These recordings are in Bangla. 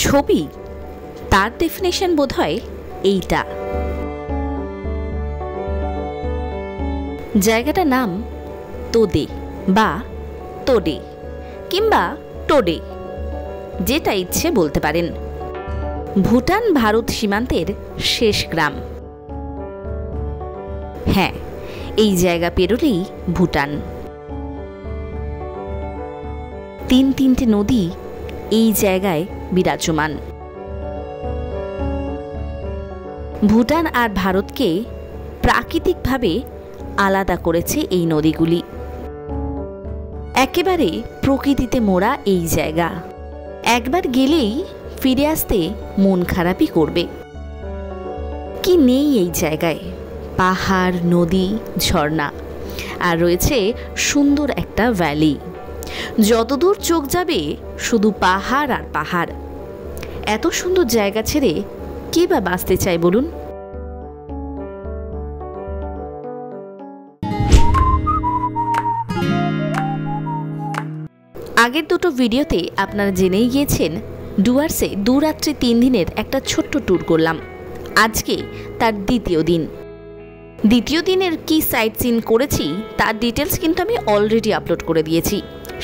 ছবি, তার ডেফিনেশন বোধহয় এইটা। জায়গাটার নাম তোদে বা তোডে কিংবা টোডে, যেটা ইচ্ছে বলতে পারেন। ভুটান ভারত সীমান্তের শেষ গ্রাম। হ্যাঁ, এই জায়গা পেরোলেই ভুটান। তিনটে নদী এই জায়গায় বিরাজমান। ভুটান আর ভারতকে প্রাকৃতিকভাবে আলাদা করেছে এই নদীগুলি। একেবারে প্রকৃতিতে মোড়া এই জায়গা। একবার গেলেই ফিরে আসতে মন খারাপই করবে। কি নেই এই জায়গায়? পাহাড়, নদী, ঝর্ণা, আর রয়েছে সুন্দর একটা ভ্যালি। যতদূর চোখ যাবে শুধু পাহাড় আর পাহাড়। এত সুন্দর জায়গা ছেড়ে কে বা বাঁচতে চায় বলুন? আগের দুটো ভিডিওতে আপনারা জেনেই গিয়েছেন ডুয়ার্সে 2 রাত্রি 3 দিনের একটা ছোট্ট ট্যুর করলাম। আজকে তার দ্বিতীয় দিন। দ্বিতীয় দিনের কি সাইট সিন করেছি তার ডিটেলস কিন্তু আমি অলরেডি আপলোড করে দিয়েছি,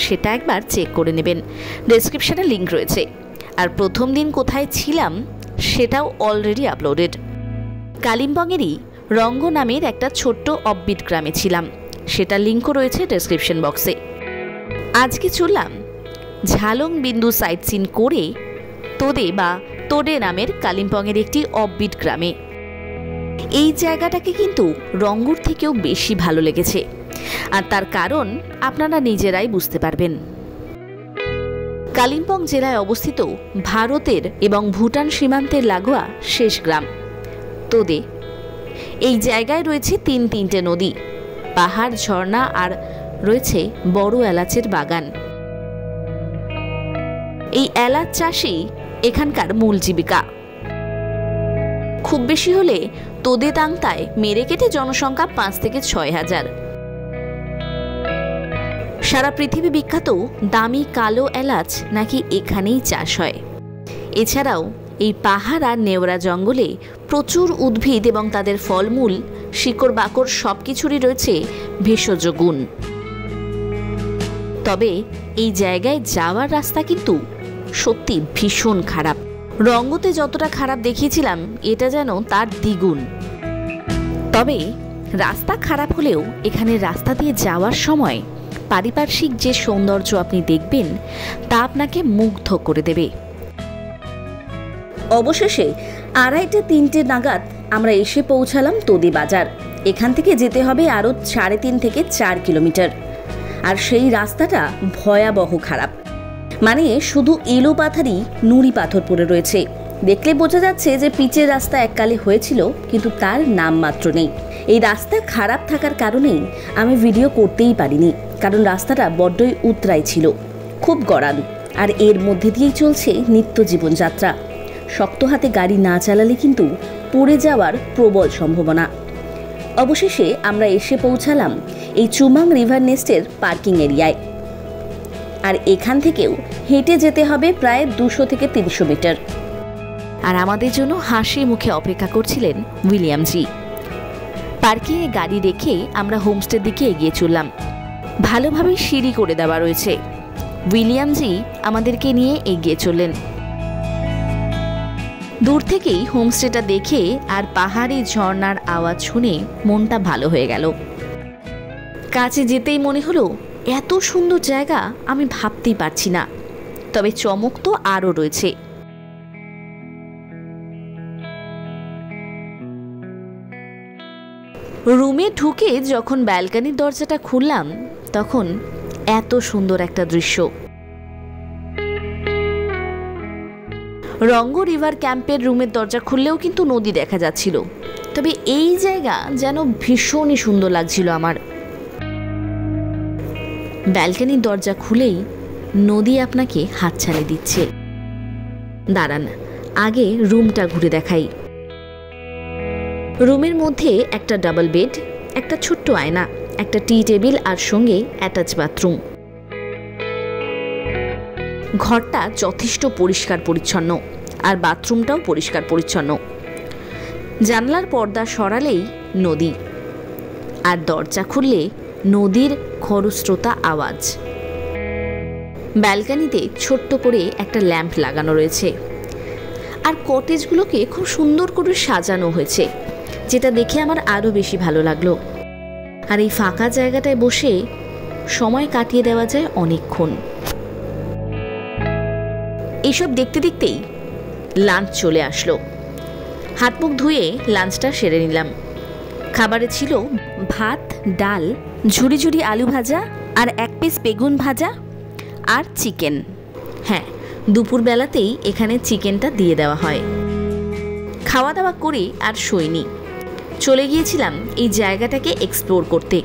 সেটা একবার চেক করে নেবেন। ডেসক্রিপশনে লিঙ্ক রয়েছে। আর প্রথম দিন কোথায় ছিলাম সেটাও অলরেডি আপলোডেড। কালিম্পংয়েরই রঙ্গ নামের একটা ছোট্ট অফবিট গ্রামে ছিলাম, সেটার লিঙ্কও রয়েছে ডেসক্রিপশন বক্সে। আজকে চললাম ঝালং বিন্দু সাইট সিন করে তোদে বা তোডে নামের কালিম্পংয়ের একটি অফবিট গ্রামে। এই জায়গাটাকে কিন্তু রঙ্গুর থেকেও বেশি ভালো লেগেছে, আর তার কারণ আপনারা নিজেরাই বুঝতে পারবেন। কালিম্পং জেলায় অবস্থিত ভারতের এবং ভুটান সীমান্তের লাগোয়া শেষ গ্রাম তোদে। এই জায়গায় রয়েছে তিনটে নদী, পাহাড়, ঝর্ণা, আর রয়েছে বড় এলাচের বাগান। এই এলাচ চাষই এখানকার মূল জীবিকা। খুব বেশি হলে তোদে তাংতায় মেরে কেটে জনসংখ্যা 5 থেকে 6 হাজার। সারা পৃথিবী বিখ্যাত দামি কালো এলাচ নাকি এখানেই চাষ হয়। এছাড়াও এই পাহাড় আর নেওড়া জঙ্গলে প্রচুর উদ্ভিদ এবং তাদের ফলমূল, শিকড় বাকড় সবকিছুরই রয়েছে ভেষজ গুণ। তবে এই জায়গায় যাওয়ার রাস্তা কিন্তু সত্যি ভীষণ খারাপ। রঙ্গতে যতটা খারাপ দেখিয়েছিলাম এটা যেন তার দ্বিগুণ। তবে রাস্তা খারাপ হলেও এখানে রাস্তা দিয়ে যাওয়ার সময় পারিপার্শ্বিক যে সৌন্দর্য আপনি দেখবেন তা আপনাকে মুগ্ধ করে দেবে। অবশেষে 2:30-3টে নাগাদ আমরা এসে পৌঁছালাম তোদে বাজার। এখান থেকে যেতে হবে আরও 3.5 থেকে 4 কিলোমিটার। আর সেই রাস্তাটা ভয়াবহ খারাপ, মানে শুধু এলো পাথারই নুড়ি পাথর পড়ে রয়েছে। দেখলে বোঝা যাচ্ছে যে পিচের রাস্তা এককালে হয়েছিল, কিন্তু তার নাম মাত্র নেই। এই রাস্তা খারাপ থাকার কারণেই আমি ভিডিও করতেই পারিনি, কারণ রাস্তাটা বড্ডই উতরাই ছিল, খুব গড়ান, আর এর মধ্যে দিয়েই চলছে নিত্য জীবনযাত্রা। শক্ত হাতে গাড়ি না চালালে কিন্তু পড়ে যাওয়ার প্রবল সম্ভাবনা। অবশেষে আমরা এসে পৌঁছালাম এই চুমাং রিভার নেস্টের পার্কিং এরিয়ায়। আর এখান থেকেও হেঁটে যেতে হবে প্রায় 200 থেকে 300 মিটার। আর আমাদের জন্য হাসি মুখে অপেক্ষা করছিলেন উইলিয়াম জি। পার্কিংয়ে গাড়ি রেখে আমরা হোমস্টের দিকে এগিয়ে চললাম। ভালোভাবে সিঁড়ি করে দেওয়া রয়েছে। উইলিয়াম জি আমাদেরকে নিয়ে এগিয়ে চললেন। দূর থেকেই হোমস্টেটা দেখে আর পাহাড়ি ঝর্ণার আওয়াজ শুনে মনটা ভালো হয়ে গেল। কাছে যেতেই মনে হলো এত সুন্দর জায়গা আমি ভাবতেই পারছি না। তবে চমক তো আরও রয়েছে। রুমে ঢুকে যখন ব্যালকনির দরজাটা খুললাম তখন এত সুন্দর একটা দৃশ্য। রঙ্গ রিভার ক্যাম্পের রুমের দরজা খুললেও কিন্তু নদী দেখা যাচ্ছিল। তবে এই জায়গা যেন ভীষণই সুন্দর লাগছিল আমার। ব্যালকনির দরজা খুলেই নদী আপনাকে হাতছানি দিচ্ছে। দাঁড়ান, আগে রুমটা ঘুরে দেখাই। রুমের মধ্যে একটা ডাবল বেড, একটা ছোট্ট আয়না, একটা টি টেবিল আর সঙ্গে অ্যাটাচ বাথরুম। ঘরটা যথেষ্ট পরিষ্কার পরিচ্ছন্ন, আর বাথরুমটাও পরিষ্কার পরিচ্ছন্ন। জানলার পর্দা সরালেই নদী, আর দরজা খুললে নদীর খরস্রোতা আওয়াজ। ব্যালকনিতে ছোট্ট করে একটা ল্যাম্প লাগানো রয়েছে, আর কটেজগুলোকে খুব সুন্দর করে সাজানো হয়েছে, যেটা দেখে আমার আরও বেশি ভালো লাগলো। আর এই ফাঁকা জায়গাটায় বসে সময় কাটিয়ে দেওয়া যায় অনেকক্ষণ। এইসব দেখতে দেখতেই লাঞ্চ চলে আসলো। হাত মুখ ধুয়ে লাঞ্চটা সেরে নিলাম। খাবারে ছিল ভাত, ডাল, ঝুরি ঝুরি আলু ভাজা, আর 1 পিস বেগুন ভাজা, আর চিকেন। হ্যাঁ, দুপুরবেলাতেই এখানে চিকেনটা দিয়ে দেওয়া হয়। খাওয়া দাওয়া করে আর শোয়নি, চলে গিয়েছিলাম এই জায়গাটাকে এক্সপ্লোর করতে,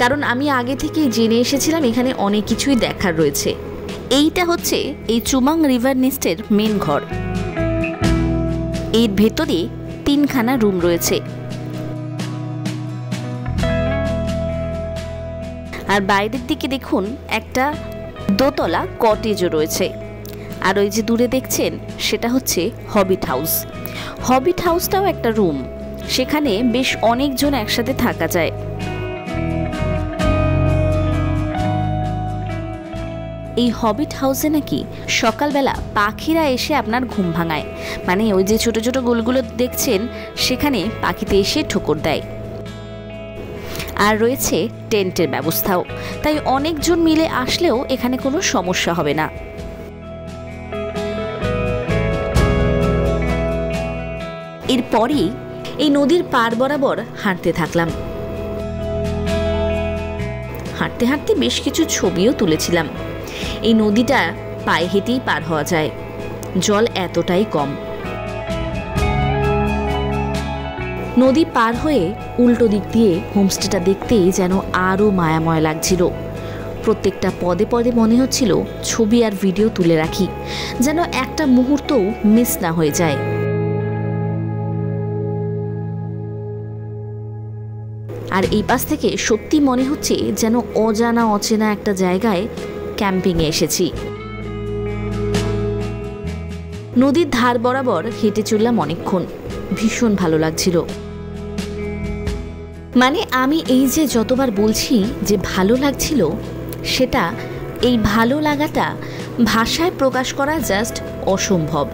কারণ আমি আগে থেকেই জেনে এসেছিলাম এখানে অনেক কিছুই দেখার রয়েছে। এইটা হচ্ছে এই চুমাং রিভার নেস্টের মেন ঘর। এর ভেতরে 3খানা রুম রয়েছে, আর বাইরের দিকে দেখুন একটা দোতলা কটেজও রয়েছে। আর ওই যে দূরে দেখছেন সেটা হচ্ছে হবিট হাউস। হবিট হাউসটাও একটা রুম, সেখানে বেশ অনেকজন একসাথে থাকা যায়। এই হবিট হাউসে নাকি সকালবেলা পাখিরা এসে আপনার ঘুম ভাঙায়, মানে ওই যে ছোট ছোট গোলগুলো দেখছেন সেখানে পাখিতে এসে ঠোকর দেয়। আর রয়েছে টেন্টের ব্যবস্থাও, তাই অনেকজন মিলে আসলেও এখানে কোনো সমস্যা হবে না। এরপরই এই নদীর পার বরাবর হাঁটতে থাকলাম। হাঁটতে হাঁটতে বেশ কিছু ছবিও তুলেছিলাম। এই নদীটা পায়ে হেঁটেই পার হওয়া যায়, জল এতটাই কম। নদী পার হয়ে উল্টো দিক দিয়ে হোমস্টেটা দেখতেই যেন আরও মায়াময় লাগছিল। প্রত্যেকটা পদে পদে মনে হচ্ছিল ছবি আর ভিডিও তুলে রাখি, যেন একটা মুহূর্তও মিস না হয়ে যায়। আর এই পাশ থেকে সত্যি মনে হচ্ছে যেন অজানা অচেনা একটা জায়গায় ক্যাম্পিংয়ে এসেছি। নদীর ধার বরাবর হেঁটে চললাম অনেকক্ষণ, ভীষণ ভালো লাগছিল। মানে আমি এই যে যতবার বলছি যে ভালো লাগছিল, সেটা এই ভালো লাগাটা ভাষায় প্রকাশ করা জাস্ট অসম্ভব।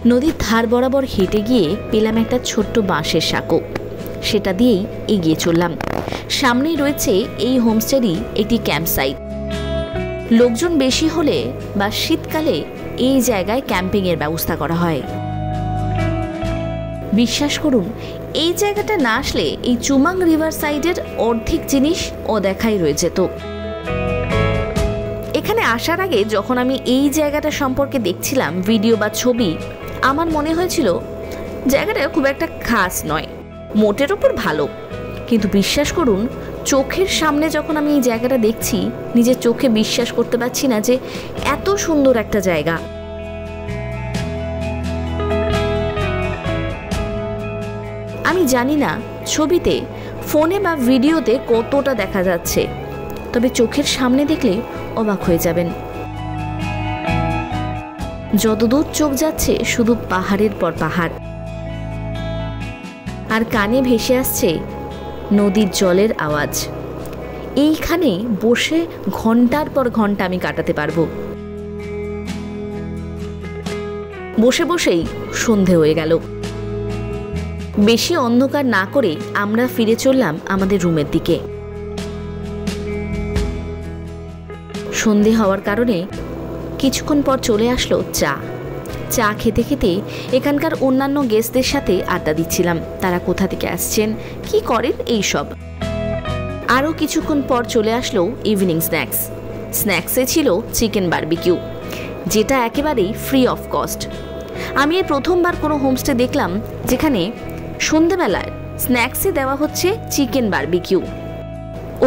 নদীর ধার বরাবর হেঁটে গিয়ে পেলাম একটা ছোট্ট বাঁশের সাঁকো, সেটা দিয়েই এগিয়ে চললাম। সামনেই রয়েছে এই হোমস্টেরই একটি ক্যাম্প সাইট। লোকজন বেশি হলে বা শীতকালে এই জায়গায় ক্যাম্পিংয়ের ব্যবস্থা করা হয়। বিশ্বাস করুন, এই জায়গাটা না আসলে এই চুমাং রিভার সাইডের অর্ধেক জিনিস অদেখাই রয়ে যেত। এখানে আসার আগে যখন আমি এই জায়গাটা সম্পর্কে দেখছিলাম ভিডিও বা ছবি, আমার মনে হয়েছিল জায়গাটা খুব একটা খাস নয়, মোটের ওপর ভালো। কিন্তু বিশ্বাস করুন, চোখের সামনে যখন আমি এই জায়গাটা দেখছি, নিজের চোখে বিশ্বাস করতে পারছি না যে এত সুন্দর একটা জায়গা। আমি জানি না ছবিতে, ফোনে বা ভিডিওতে কতটা দেখা যাচ্ছে, তবে চোখের সামনে দেখলে অবাক হয়ে যাবেন। যতদূর চোখ যাচ্ছে শুধু পাহাড়ের পর পাহাড়, আর কানে ভেসে আসছে নদীর জলের আওয়াজ। এইখানে বসে ঘন্টার পর ঘন্টা আমি কাটাতে পারবো। বসে বসেই সন্ধে হয়ে গেল। বেশি অন্ধকার না করে আমরা ফিরে চললাম আমাদের রুমের দিকে। সন্ধে হওয়ার কারণে কিছুক্ষণ পর চলে আসলো চা। চা খেতে খেতে এখানকার অন্যান্য গেস্টদের সাথে আড্ডা দিচ্ছিলাম, তারা কোথা থেকে আসছেন, কি করেন, এই সব। আরও কিছুক্ষণ পর চলে আসলো ইভিনিং স্ন্যাক্স। স্ন্যাক্সে ছিল চিকেন বারবিকিউ, যেটা একেবারেই ফ্রি অফ কস্ট। আমি এই প্রথমবার কোনো হোমস্টে দেখলাম যেখানে সন্ধেবেলায় স্ন্যাক্সে দেওয়া হচ্ছে চিকেন বারবিকিউ।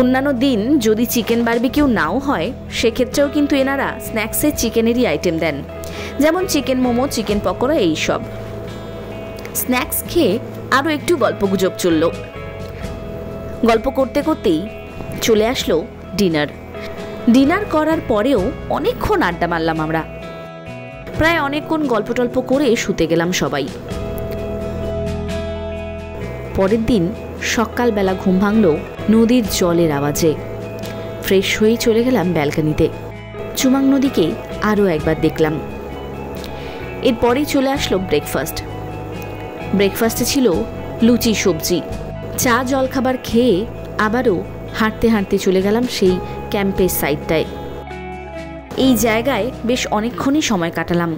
অন্যান্য দিন যদি চিকেন বারবিকিউ নাও হয়, সেক্ষেত্রেও কিন্তু এনারা স্ন্যাক্সে চিকেনেরই আইটেম দেন, যেমন চিকেন মোমো, চিকেন পকোড়া, এইসব। স্ন্যাক্স খেয়ে আরও একটু গল্পগুজব চলল। গল্প করতে করতেই চলে আসলো ডিনার। ডিনার করার পরেও অনেকক্ষণ আড্ডা মারলাম আমরা। প্রায় অনেকক্ষণ গল্প টল্প করে শুতে গেলাম সবাই। পরের দিন সকালবেলা ঘুম ভাঙল নদীর জলের আওয়াজে। ফ্রেশ হয়েই চলে গেলাম ব্যালকনিতে। চুমাং নদীকে আরও একবার দেখলাম। এরপরেই চলে আসলো ব্রেকফাস্ট। ব্রেকফাস্টে ছিল লুচি সবজি। চা জলখাবার খেয়ে আবারও হাঁটতে হাঁটতে চলে গেলাম সেই ক্যাম্পের সাইডটায়। এই জায়গায় বেশ অনেকক্ষণই সময় কাটালাম।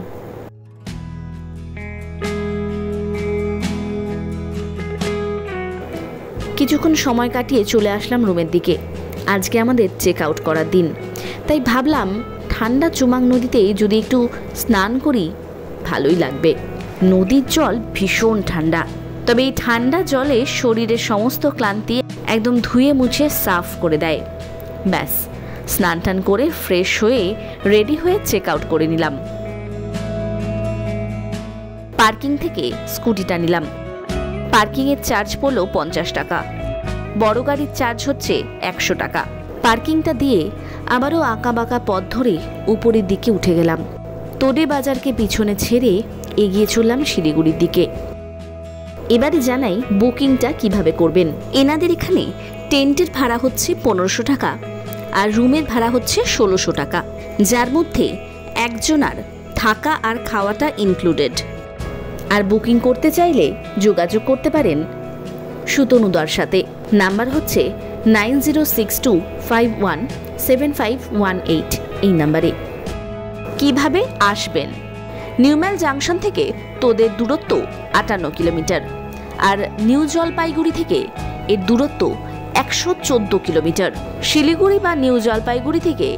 কিছুক্ষণ সময় কাটিয়ে চলে আসলাম রুমের দিকে। আজকে আমাদের চেক আউট করার দিন, তাই ভাবলাম ঠান্ডা চুমাং নদীতে যদি একটু স্নান করি ভালোই লাগবে। নদীর জল ভীষণ ঠান্ডা, তবে এই ঠান্ডা জলে শরীরের সমস্ত ক্লান্তি একদম ধুয়ে মুছে সাফ করে দেয়। ব্যাস, স্নান টান করে ফ্রেশ হয়ে রেডি হয়ে চেক আউট করে নিলাম। পার্কিং থেকে স্কুটিটা নিলাম। পার্কিংয়ের চার্জ পড়ল 50 টাকা। বড় গাড়ির চার্জ হচ্ছে 100 টাকা। পার্কিংটা দিয়ে আবারও আঁকা বাঁকা পথ ধরে উপরের দিকে উঠে গেলাম। তোদে বাজারকে পিছনে ছেড়ে এগিয়ে চললাম শিলিগুড়ির দিকে। এবারে জানাই বুকিংটা কিভাবে করবেন। এনাদের এখানে টেন্টের ভাড়া হচ্ছে 1500 টাকা আর রুমের ভাড়া হচ্ছে 1600 টাকা, যার মধ্যে একজনার থাকা আর খাওয়াটা ইনক্লুডেড। আর বুকিং করতে চাইলে যোগাযোগ করতে পারেন সুতনুদার সাথে। নাম্বার হচ্ছে 9062517518। এই নাম্বারে। কিভাবে আসবেন? নিউম্যাল জাংশন থেকে তোদের দূরত্ব 58 কিলোমিটার আর নিউ জলপাইগুড়ি থেকে এর দূরত্ব 114 কিলোমিটার। শিলিগুড়ি বা নিউ জলপাইগুড়ি থেকে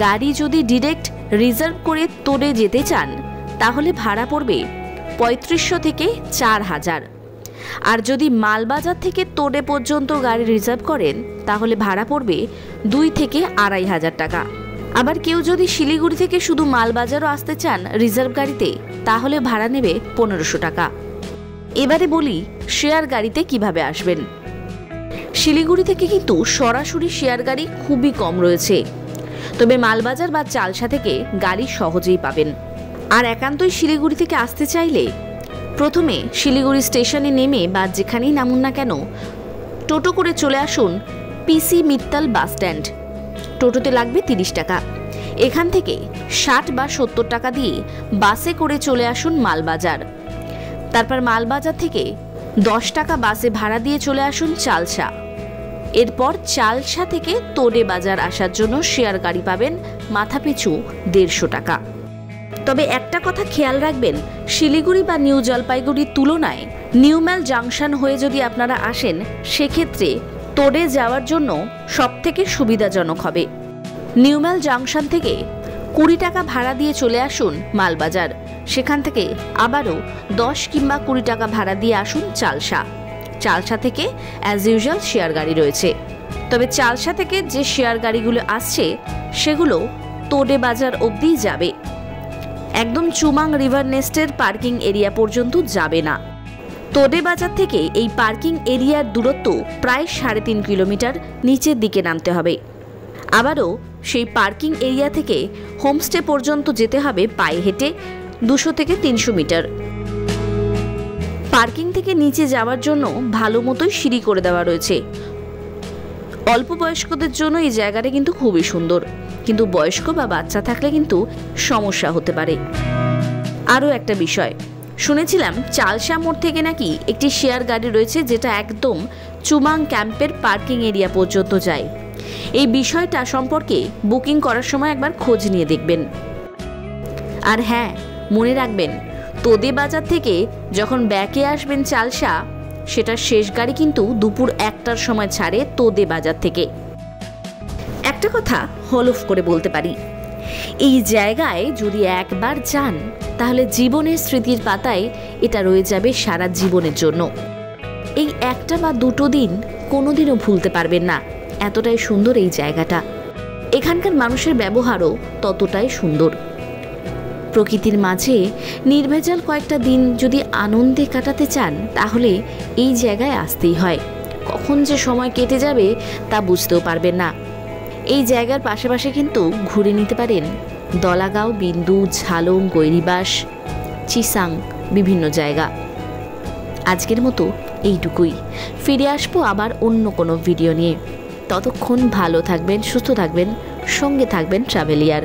গাড়ি যদি ডিরেক্ট রিজার্ভ করে তোদে যেতে চান তাহলে ভাড়া পড়বে 3500 থেকে 4000। আর যদি মালবাজার থেকে তোদে পর্যন্ত গাড়ি রিজার্ভ করেন তাহলে ভাড়া পড়বে 2 থেকে 2500 টাকা। আবার কেউ যদি শিলিগুড়ি থেকে শুধু মালবাজারও আসতে চান রিজার্ভ গাড়িতে তাহলে ভাড়া নেবে 1500 টাকা। এবারে বলি শেয়ার গাড়িতে কিভাবে আসবেন। শিলিগুড়ি থেকে কিন্তু সরাসরি শেয়ার গাড়ি খুবই কম রয়েছে, তবে মালবাজার বা চালসা থেকে গাড়ি সহজেই পাবেন। আর একান্তই শিলিগুড়ি থেকে আসতে চাইলে প্রথমে শিলিগুড়ি স্টেশনে নেমে বা যেখানেই নামুন না কেন টোটো করে চলে আসুন পিসি মিত্তাল বাস স্ট্যান্ড। টোটোতে লাগবে 30 টাকা। এখান থেকে 60 বা 70 টাকা দিয়ে বাসে করে চলে আসুন মালবাজার। তারপর মালবাজার থেকে 10 টাকা বাসে ভাড়া দিয়ে চলে আসুন চালসা। এরপর চালসা থেকে তোদে বাজার আসার জন্য শেয়ার গাড়ি পাবেন মাথাপিছু 150 টাকা। তবে একটা কথা খেয়াল রাখবেন, শিলিগুড়ি বা নিউ জলপাইগুড়ির তুলনায় নিউম্যাল জাংশন হয়ে যদি আপনারা আসেন সেক্ষেত্রে তোদে যাওয়ার জন্য সবথেকে সুবিধাজনক হবে। নিউম্যাল জাংশন থেকে 20 টাকা ভাড়া দিয়ে চলে আসুন মালবাজার। সেখান থেকে আবারও 10 কিংবা 20 টাকা ভাড়া দিয়ে আসুন চালসা। চালসা থেকে অ্যাজ ইউজুয়াল শেয়ার গাড়ি রয়েছে, তবে চালসা থেকে যে শেয়ার গাড়িগুলো আসছে সেগুলো তোদে বাজার অবধি যাবে, একদম চুমাং রিভার নেস্টের পার্কিং এরিয়া পর্যন্ত যাবে না। তোদে বাজার থেকে এই পার্কিং এরিয়ার দূরত্ব প্রায় 3.5 কিলোমিটার নিচের দিকে নামতে হবে। আবারও সেই পার্কিং এরিয়া থেকে হোমস্টে পর্যন্ত যেতে হবে পায়ে হেঁটে 200 থেকে 300 মিটার। পার্কিং থেকে নিচে যাওয়ার জন্য ভালো মতোই সিঁড়ি করে দেওয়া রয়েছে। অল্প বয়স্কদের জন্য এই জায়গাটা কিন্তু খুবই সুন্দর, কিন্তু বয়স্ক বা বাচ্চা থাকলে কিন্তু সমস্যা হতে পারে। আরও একটা বিষয় শুনেছিলাম, চালসা মোড় থেকে নাকি একটি শেয়ার গাড়ি রয়েছে যেটা একদম চুমাং ক্যাম্পের পার্কিং এরিয়া পর্যন্ত যায়। এই বিষয়টা সম্পর্কে বুকিং করার সময় একবার খোঁজ নিয়ে দেখবেন। আর হ্যাঁ, মনে রাখবেন তোদে বাজার থেকে যখন ব্যাকে আসবেন চালসা, সেটার শেষ গাড়ি কিন্তু দুপুর 1টার সময় ছাড়ে তোদে বাজার থেকে। একটা কথা হলফ করে বলতে পারি, এই জায়গায় যদি একবার যান তাহলে জীবনের স্মৃতির পাতায় এটা রয়ে যাবে সারা জীবনের জন্য। এই একটা বা দুটো দিন কোনোদিনও ভুলতে পারবেন না, এতটাই সুন্দর এই জায়গাটা। এখানকার মানুষের ব্যবহারও ততটাই সুন্দর। প্রকৃতির মাঝে নির্ভেজাল কয়েকটা দিন যদি আনন্দে কাটাতে চান তাহলে এই জায়গায় আসতেই হয়। কখন যে সময় কেটে যাবে তা বুঝতেও পারবেন না। এই জায়গার পাশাপাশি কিন্তু ঘুরে নিতে পারেন দলাগাঁও, বিন্দু, ঝালং, গৈরিবাস, চিসাং বিভিন্ন জায়গা। আজকের মতো এইটুকুই। ফিরে আসবো আবার অন্য কোনো ভিডিও নিয়ে। ততক্ষণ ভালো থাকবেন, সুস্থ থাকবেন, সঙ্গে থাকবেন ট্রাভেলিয়ার।